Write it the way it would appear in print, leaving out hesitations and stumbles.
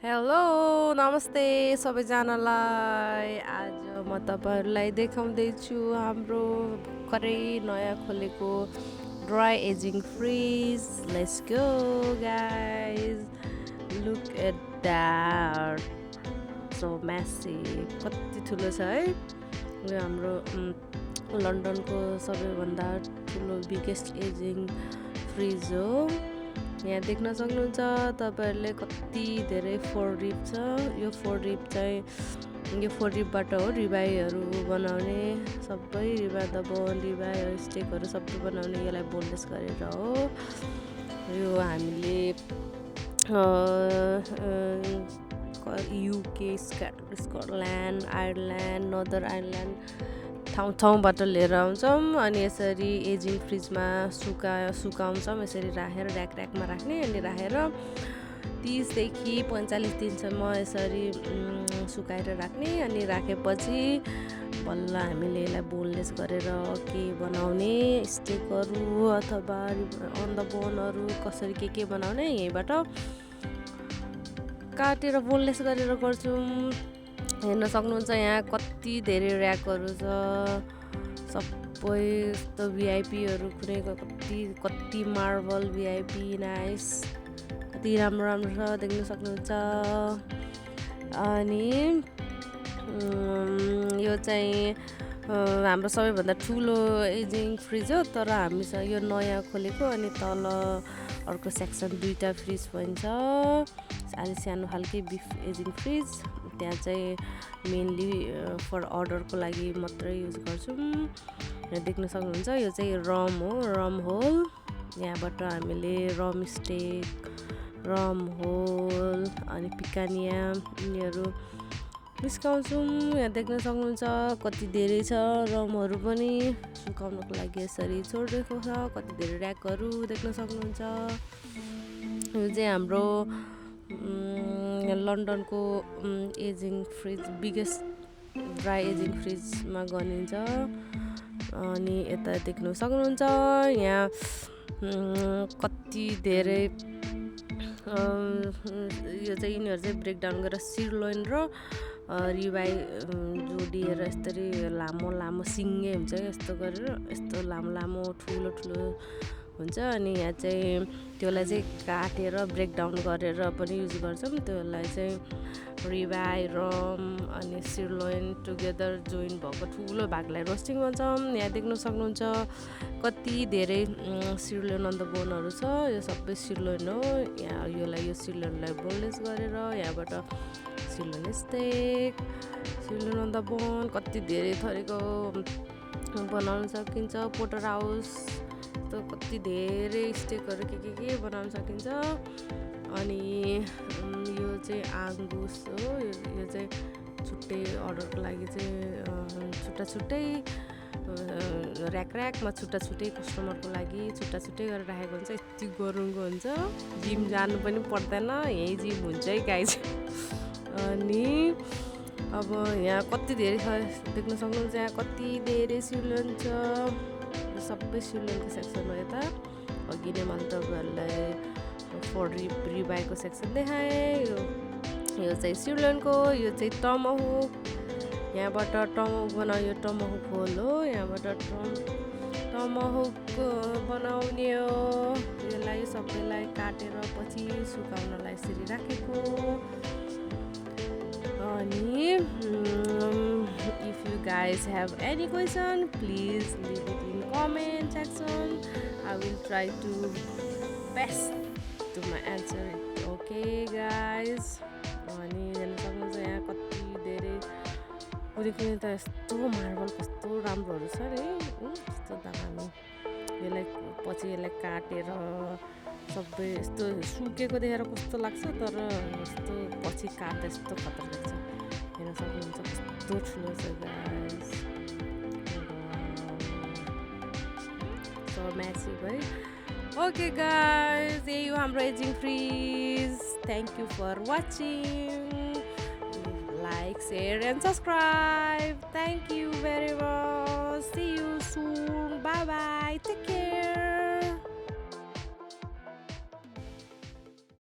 Hello नमस्ते सबैजनालाई आज म तपाईँहरूलाई देखाउँदैछु हाम्रो भर्खरै नयाँ खोलेको dry aging fridge let's go guys look at that so massive कति ठुलो छ है यो हाम्रो लन्डनको सबैभन्दा ठुलो बिगेस्ट एजिङ फ्रिज हो। यहाँ देख्न सक्नुहुन्छ तपाईँहरूले कति धेरै फोर रिब छ। यो फोर रिबबाट हो रिबाईहरू बनाउने, सबै रिबा द बोन रिबाई स्टेकहरू सबै बनाउने यसलाई बोनलेस गरेर हो। यो हामीले UK Scotland Ireland northern Ireland ठाउँबाट लिएर आउँछौँ अनि यसरी एजिङ फ्रिजमा सुकाउँछौँ। यसरी राखेर ऱ्याकमा राख्ने अनि राखेर 30 देखि 45 दिनसम्म यसरी सुकाएर राख्ने अनि राखेपछि बल्ल हामीले यसलाई बोनलेस गरेर के बनाउने स्टेकहरू अथवा अन द बोनहरू कसरी के बनाउने यहीँबाट काटेर बोनलेस गरेर गर्छौँ। हेर्न सक्नुहुन्छ यहाँ कति धेरै ऱ्याकहरू छ, सबै यस्तो भिआइपीहरू कुनै कति मार्बल भिआइपी नाइस कति राम्रो छ देख्न सक्नुहुन्छ। अनि यो चाहिँ हाम्रो सबैभन्दा ठुलो एजिङ फ्रिज हो, तर हामीसँग यो नयाँ खोलेको अनि तल अर्को सेक्सन दुईवटा फ्रिज पनि छ, अलि सानो खालके बिफ एजिङ फ्रिज। त्यहाँ चाहिँ मेनली फर अर्डरको लागि मात्रै युज गर्छौँ। देख्न सक्नुहुन्छ यो चाहिँ रम हो, रम होल। यहाँबाट हामीले रम स्टेक, रम होल अनि पिकानिया यिनीहरू निस्काउँछौँ। यहाँ देख्न सक्नुहुन्छ कति धेरै छ रमहरू पनि सुकाउनको लागि यसरी छोडिदिएको छ, कति धेरै ऱ्याकहरू देख्न सक्नुहुन्छ। यो चाहिँ हाम्रो लन्डनको ageing fridge biggest dry ageing फ्रिजमा गनिन्छ। अनि यता देख्न सक्नुहुन्छ यहाँ कति धेरै यो चाहिँ यिनीहरू चाहिँ ब्रेकडाउन गरेर सिरलोइन र रिबाई जोडिएर यसरी लामो लामो सिङ्गे हुन्छ यस्तो गरेर यस्तो लामो लामो ठुलो ठुलो हुन्छ। अनि यहाँ चाहिँ त्यसलाई चाहिँ काटेर ब्रेकडाउन गरेर पनि युज गर्छौँ। त्यसलाई चाहिँ रिबाई रम अनि सिरलोइन टुगेदर जोइन भएको ठुलो भागलाई रोस्टिङ भन्छौँ। यहाँ देख्न सक्नुहुन्छ कति धेरै सिरलोइन अन द बोनहरू छ, यो सबै सिरलोइन हो। यहाँ यो सिरलोइनलाई बोनलेस गरेर यहाँबाट सिरलोइन स्टेक, सिरलोइन अन द बोन कति धेरै थरीको बनाउन सकिन्छ। पोटर हाउस कति धेरै स्टेकहरू के बनाउन सकिन्छ। अनि यो चाहिँ आङ्गुस हो, यो चाहिँ छुट्टै अर्डरको लागि चाहिँ छुट्टै ऱ्याकमा छुट्टै कस्टमरको लागि छुट्टै गरेर राखेको हुन्छ। यति गरुङको हुन्छ, जिम जानु पनि पर्दैन, यहीँ जिम हुन्छ है गाइज। अनि अब यहाँ कति धेरै छ देख्न सक्नुहुन्छ, यहाँ कति धेरै सिरलोइन छ, सबै सिरलोइनको सेक्सन हो। यता अघि नै मैले तपाईँहरूलाई फोर रिबाईको सेक्सन देखाएँ। यो चाहिँ सिरलोइनको, यो चाहिँ टमहुक। यहाँबाट टमहुक बनाउने टमहुक होल हो, यहाँबाट टमहुक बनाउने हो। यसलाई सबैलाई काटेर पछि सुकाउनलाई यसरी राखेको। अनि if you guys have any question please leave it in comment section. I will try to best to my answer it. Okay guys. अनि हेर्न सक्नुहुन्छ यहाँ कति धेरै कुनै त यस्तो मार्बल कस्तो राम्रोहरू छ नि, यस्तो दामी। यसलाई काटेर सबै यस्तो सुकेको देखेर कस्तो लाग्छ, तर यस्तो पछि काट्दा यस्तो खतरा लाग्छ। हेर्न सक्नुहुन्छ कस्तो ठुलो छ गाइस, सो म्यासिभ है। ओके गाइस, यही हो हाम्रो aging fridge. Thank you for watching, like share and subscribe. Thank you very much, see you soon, bye bye, take care.